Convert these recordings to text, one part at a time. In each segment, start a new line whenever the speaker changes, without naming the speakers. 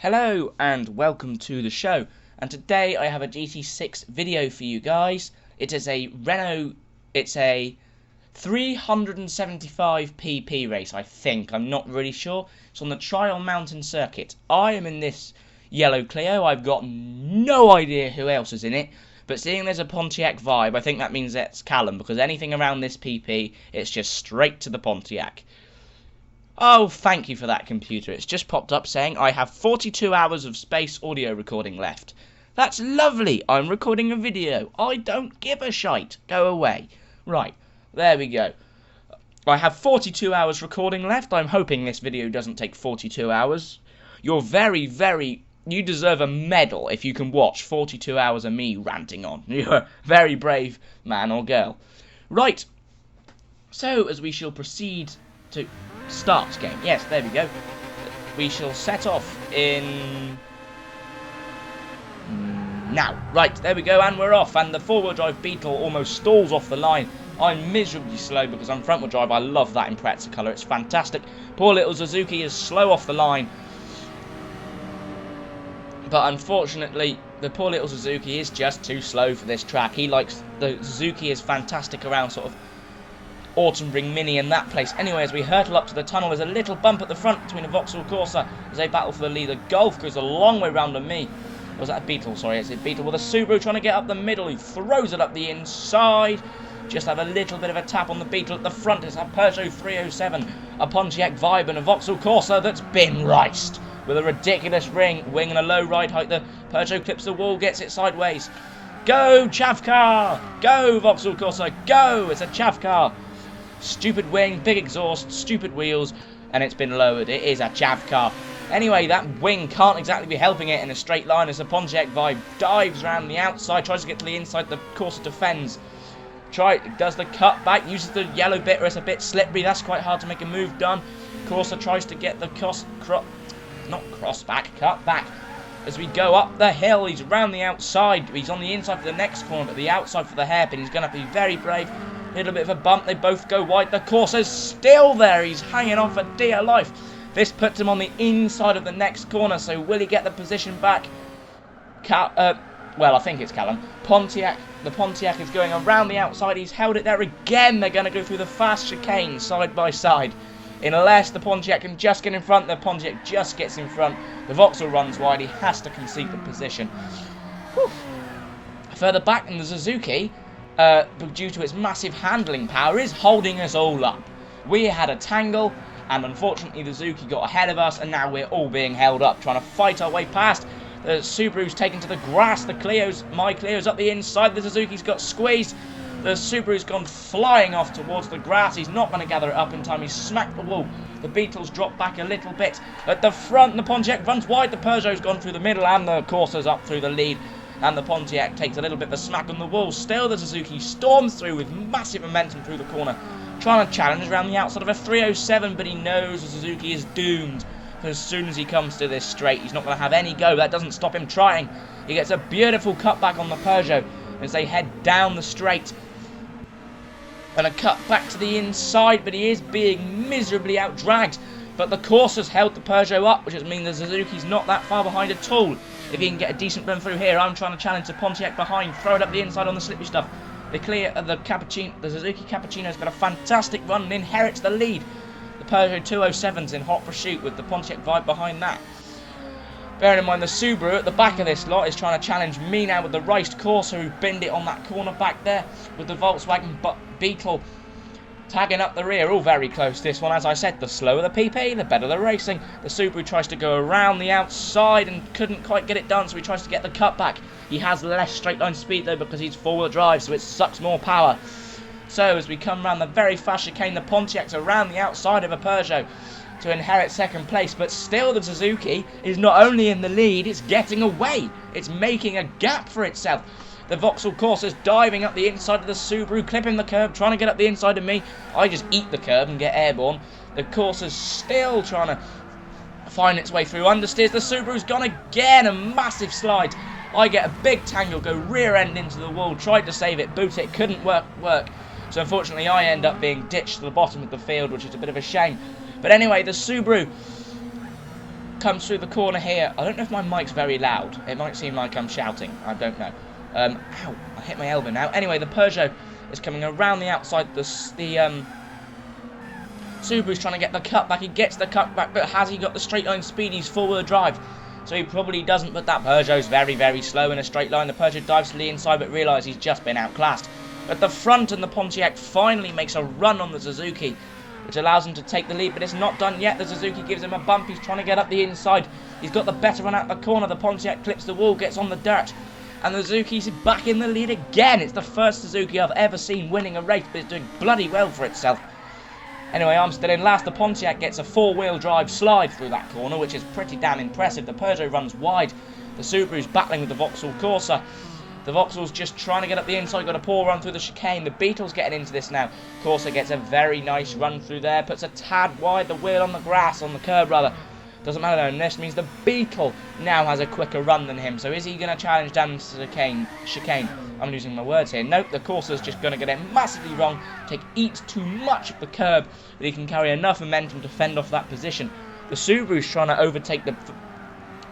Hello and welcome to the show, and today I have a Gt6 video for you guys. It is a Renault, it's a 375 pp race, I think, I'm not really sure. It's on the Trial Mountain Circuit. I am in this yellow Clio. I've got no idea who else is in it, but seeing there's a Pontiac vibe, I think that means that's Callum, because anything around this pp, it's just straight to the Pontiac. Oh, thank you for that, computer. It's just popped up saying I have 42 hours of space audio recording left. That's lovely. I'm recording a video. I don't give a shite. Go away. Right, there we go. I have 42 hours recording left. I'm hoping this video doesn't take 42 hours. You're you deserve a medal if you can watch 42 hours of me ranting on. You're a very brave man or girl. Right, so as we shall proceed to start game. Yes, there we go. We shall set off in now. Right, there we go, and we're off. And the four-wheel drive Beetle almost stalls off the line. I'm miserably slow because I'm front-wheel drive. I love that Impreza colour. It's fantastic. Poor little Suzuki is slow off the line. But unfortunately, the poor little Suzuki is just too slow for this track. The Suzuki is fantastic around sort of Autumn Ring Mini in that place. Anyway, as we hurtle up to the tunnel, there's a little bump at the front between a Vauxhall Corsa as they battle for the lead. The Golf goes a long way round to me. Was that a Beetle? Sorry, it's a Beetle with a Subaru trying to get up the middle. He throws it up the inside. Just have a little bit of a tap on the Beetle at the front. It's a Peugeot 307, a Pontiac Vibe and a Vauxhall Corsa that's been riced. With a ridiculous wing and a low ride height, the Peugeot clips the wall, gets it sideways. Go, chaff car! Go, Vauxhall Corsa, go! It's a chaff car. Stupid wing, big exhaust, stupid wheels, and it's been lowered. It is a chav car. Anyway, that wing can't exactly be helping it in a straight line as the Pontiac Vibe dives around the outside, tries to get to the inside, the Corsa defends. Does the cut back, uses the yellow bit, or it's a bit slippery, that's quite hard to make a move done. Corsa tries to get the cut back. As we go up the hill, he's around the outside, he's on the inside for the next corner, but the outside for the hairpin. He's going to be very brave. Little bit of a bump, they both go wide. The Corsa's still there, he's hanging on for dear life. This puts him on the inside of the next corner, so will he get the position back? Well, I think it's Callum. The Pontiac is going around the outside, he's held it there again. They're going to go through the fast chicane side by side. Unless the Pontiac can just get in front, the Pontiac just gets in front. The Vauxhall runs wide, he has to concede the position. Whew. Further back in the Suzuki, due to its massive handling power, is holding us all up. We had a tangle, and unfortunately the Suzuki got ahead of us, and now we're all being held up, trying to fight our way past. The Subaru's taken to the grass, my Clio's up the inside, the Suzuki's got squeezed. The Subaru's gone flying off towards the grass. He's not going to gather it up in time. He's smacked the wall. The Beetle's dropped back a little bit. At the front, the Pontiac runs wide. The Peugeot's gone through the middle, and the Corsa's up through the lead. And the Pontiac takes a little bit of a smack on the wall. Still, the Suzuki storms through with massive momentum through the corner, trying to challenge around the outside of a 307, but he knows the Suzuki is doomed. As soon as he comes to this straight, he's not going to have any go. That doesn't stop him trying. He gets a beautiful cutback on the Peugeot as they head down the straight. And a cut back to the inside, but he is being miserably outdragged. But the Corsa's held the Peugeot up, which means the Suzuki's not that far behind at all. If he can get a decent run through here, I'm trying to challenge the Pontiac behind, throw it up the inside on the slippery stuff. The Suzuki Cappuccino's got a fantastic run and inherits the lead. The Peugeot 207's in hot pursuit with the Pontiac Vibe behind that. Bearing in mind the Subaru at the back of this lot is trying to challenge me now with the raced Corsa, who binned it on that corner back there, with the Volkswagen Beetle tagging up the rear. All very close this one. As I said, the slower the PP, the better the racing. The Subaru tries to go around the outside and couldn't quite get it done, so he tries to get the cut back. He has less straight line speed though because he's four-wheel drive, so it sucks more power. So as we come around the very fast chicane, the Pontiac's around the outside of a Peugeot to inherit second place, but still the Suzuki is not only in the lead, it's getting away. It's making a gap for itself. The Vauxhall Corsa's diving up the inside of the Subaru, clipping the curb, trying to get up the inside of me. I just eat the curb and get airborne. The Corsa's still trying to find its way through. Understeers, the Subaru's gone again, a massive slide. I get a big tangle, go rear end into the wall, tried to save it, boot it, couldn't work. So unfortunately I end up being ditched to the bottom of the field, which is a bit of a shame. But anyway, the Subaru comes through the corner here. I don't know if my mic's very loud. It might seem like I'm shouting. I don't know. Ow, I hit my elbow now. Anyway, the Peugeot is coming around the outside. The Subaru's trying to get the cut back. He gets the cut back, but has he got the straight line speed? He's four-wheel drive, so he probably doesn't, but that Peugeot's very, very slow in a straight line. The Peugeot dives to the inside, but realises he's just been outclassed. At the front, and the Pontiac finally makes a run on the Suzuki, which allows him to take the lead, but it's not done yet. The Suzuki gives him a bump. He's trying to get up the inside. He's got the better run out the corner. The Pontiac clips the wall, gets on the dirt, and the Suzuki's back in the lead again. It's the first Suzuki I've ever seen winning a race, but it's doing bloody well for itself. Anyway, I'm still in last. The Pontiac gets a four-wheel drive slide through that corner, which is pretty damn impressive. The Peugeot runs wide. The Subaru's battling with the Vauxhall Corsa. The Vauxhall's just trying to get up the inside, got a poor run through the chicane. The Beetle's getting into this now. Corsa gets a very nice run through there, puts a tad wide, the wheel on the grass, on the curb rather. Doesn't matter though, and this means the Beetle now has a quicker run than him. So is he going to challenge down the chicane? I'm losing my words here. Nope, the Corsa's just going to get it massively wrong. Eats too much of the curb, but he can carry enough momentum to fend off that position. The Subaru's trying to overtake the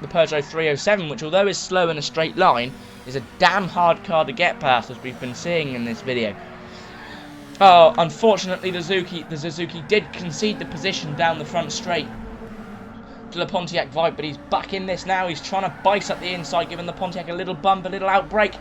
Peugeot 307, which although is slow in a straight line, is a damn hard car to get past, as we've been seeing in this video. Oh, unfortunately the Suzuki did concede the position down the front straight to the Pontiac Vibe, but he's back in this now. He's trying to bice up the inside, giving the Pontiac a little bump, a little outbreak,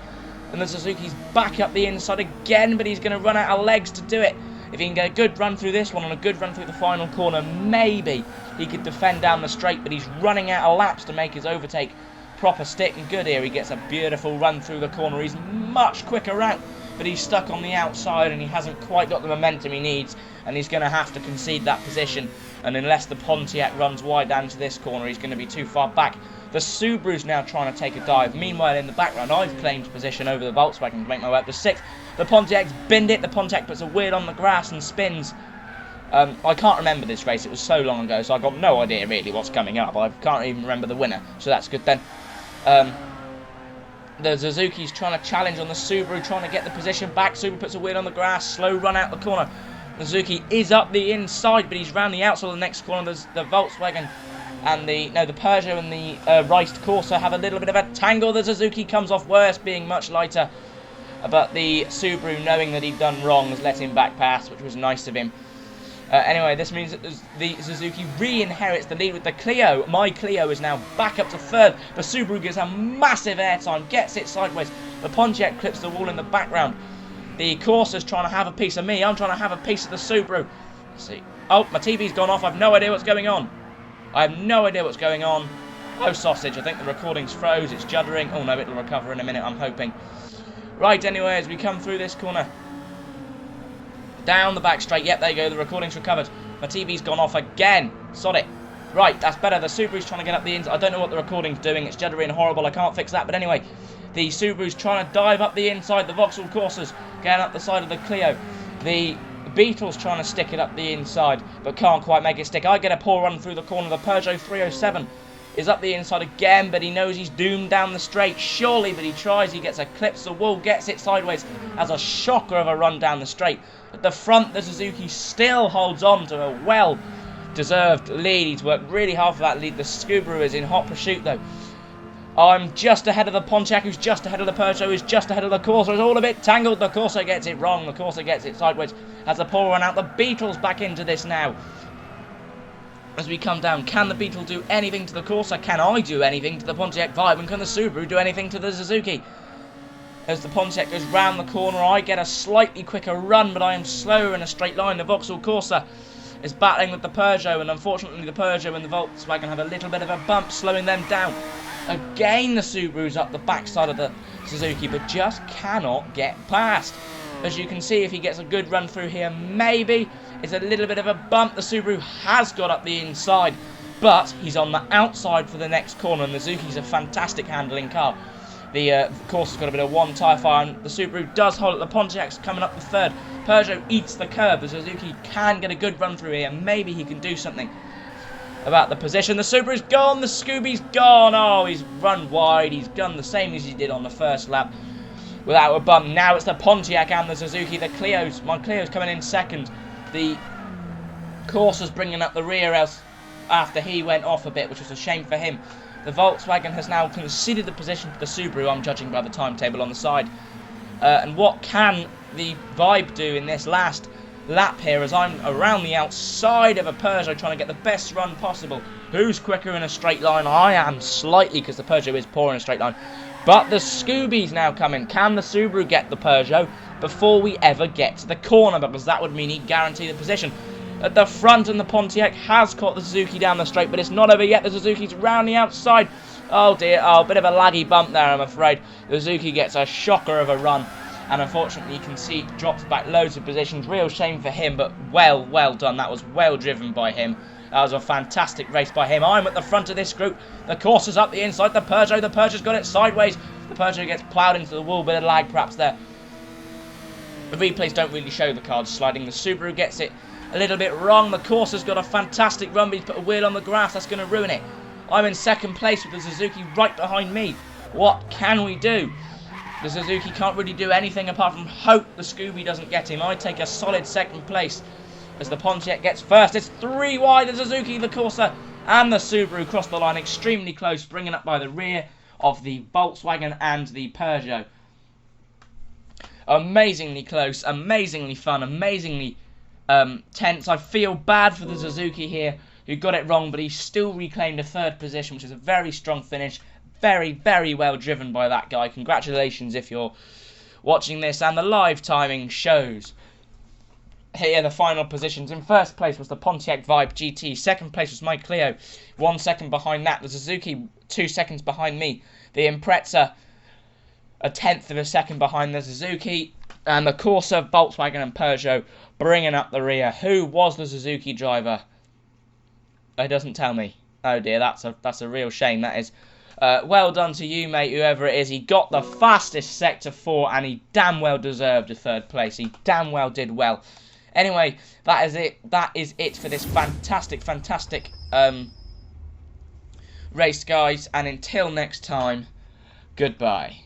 and the Suzuki's back up the inside again, but he's going to run out of legs to do it. If he can get a good run through this one and a good run through the final corner, maybe he could defend down the straight, but he's running out of laps to make his overtake proper stick and good here. He gets a beautiful run through the corner. He's much quicker out, but he's stuck on the outside and he hasn't quite got the momentum he needs, and he's going to have to concede that position. And unless the Pontiac runs wide down to this corner, he's going to be too far back. The Subaru's now trying to take a dive. Meanwhile, in the background, I've claimed position over the Volkswagen to make my way up to 6th. The Pontiac's binned it. The Pontiac puts a wheel on the grass and spins. I can't remember this race. It was so long ago, so I've got no idea really what's coming up. I can't even remember the winner, so that's good then. The Suzuki's trying to challenge on the Subaru, trying to get the position back. Subaru puts a wheel on the grass, slow run out the corner. The Suzuki is up the inside, but he's round the outside of the next corner. There's the Volkswagen and the Peugeot and the riced Corsa have a little bit of a tangle. The Suzuki comes off worse, being much lighter, but the Subaru, knowing that he'd done wrong, has let him back past, which was nice of him. Anyway, this means that the Suzuki re-inherits the lead with the Clio. My Clio is now back up to 3rd. The Subaru gives a massive airtime, gets it sideways. The Pontiac clips the wall in the background. The Corsa's trying to have a piece of me. I'm trying to have a piece of the Subaru. Let's see. Oh, my TV's gone off. I've no idea what's going on. I have no idea what's going on. Oh, sausage. I think the recording's froze. It's juddering. Oh, no, it'll recover in a minute, I'm hoping. Right, anyway, as we come through this corner. Down the back straight. Yep, there you go. The recording's recovered. My TV's gone off again. Sod it. Right, that's better. The Subaru's trying to get up the inside. I don't know what the recording's doing. It's juddery and horrible. I can't fix that. But anyway, the Subaru's trying to dive up the inside. The Vauxhall Corsa's getting up the side of the Clio. The Beetle's trying to stick it up the inside, but can't quite make it stick. I get a poor run through the corner. The Peugeot 307 is up the inside again, but he knows he's doomed down the straight. Surely, but he tries. He gets a clips the wall, gets it sideways. Has a shocker of a run down the straight. At the front, the Suzuki still holds on to a well-deserved lead. He's worked really hard for that lead. The Subaru is in hot pursuit, though. I'm just ahead of the Pontiac, who's just ahead of the Peugeot, who's just ahead of the Corsa. It's all a bit tangled. The Corsa gets it wrong. The Corsa gets it sideways. Has a poor run out. The Beetle's back into this now. As we come down, can the Beetle do anything to the Corsa? Can I do anything to the Pontiac Vibe? And can the Subaru do anything to the Suzuki? As the Pontiac goes round the corner, I get a slightly quicker run, but I am slower in a straight line. The Vauxhall Corsa is battling with the Peugeot, and unfortunately the Peugeot and the Volkswagen have a little bit of a bump, slowing them down. Again, the Subaru's up the backside of the Suzuki, but just cannot get past. As you can see, if he gets a good run through here, maybe it's a little bit of a bump. The Subaru has got up the inside, but he's on the outside for the next corner, and the Suzuki's a fantastic handling car. The Corsa's got a bit of one tyre fire, and the Subaru does hold it. The Pontiac's coming up the 3rd. Peugeot eats the curb. The Suzuki can get a good run through here. Maybe he can do something about the position. The Subaru's gone. The Scooby's gone. Oh, he's run wide. He's done the same as he did on the first lap without a bump. Now it's the Pontiac and the Suzuki. My Clio's coming in 2nd. The Corsa's bringing up the rear, else after he went off a bit, which was a shame for him. The Volkswagen has now conceded the position to the Subaru, I'm judging by the timetable on the side. And what can the Vibe do in this last lap here, as I'm around the outside of a Peugeot trying to get the best run possible. Who's quicker in a straight line? I am slightly, because the Peugeot is poor in a straight line. But the Scooby's now coming. Can the Subaru get the Peugeot before we ever get to the corner? Because that would mean he'd guarantee the position. At the front, and the Pontiac has caught the Suzuki down the straight, but it's not over yet. The Suzuki's round the outside. Oh dear, oh, bit of a laggy bump there, I'm afraid. The Suzuki gets a shocker of a run. And unfortunately, you can see it drops back loads of positions. Real shame for him, but well done. That was well driven by him. That was a fantastic race by him. I'm at the front of this group. The course is up the inside. The Peugeot's got it sideways. The Peugeot gets ploughed into the wall. Bit of lag perhaps there. The replays don't really show the cars sliding. The Subaru gets it a little bit wrong. The course has got a fantastic run, but he's put a wheel on the grass. That's going to ruin it. I'm in second place with the Suzuki right behind me. What can we do? The Suzuki can't really do anything apart from hope the Scooby doesn't get him. I take a solid second place as the Pontiac gets first. It's 3 wide. The Suzuki, the Corsa, and the Subaru cross the line extremely close, bringing up by the rear of the Volkswagen and the Peugeot. Amazingly close, amazingly fun, amazingly tense. I feel bad for the Suzuki here, who got it wrong, but he still reclaimed a third position, which is a very strong finish. Very well driven by that guy. Congratulations if you're watching this. And the live timing shows here the final positions. In first place was the Pontiac Vibe GT. Second place was my Clio. 1 second behind that. The Suzuki 2 seconds behind me. The Impreza a tenth of a second behind the Suzuki. And the Corsa, Volkswagen and Peugeot bringing up the rear. Who was the Suzuki driver? It doesn't tell me. Oh dear, that's a real shame, that is. Well done to you, mate, whoever it is. He got the fastest Sector 4, and he damn well deserved a third place. He damn well did well. Anyway, that is it. That is it for this fantastic race, guys. And until next time, goodbye.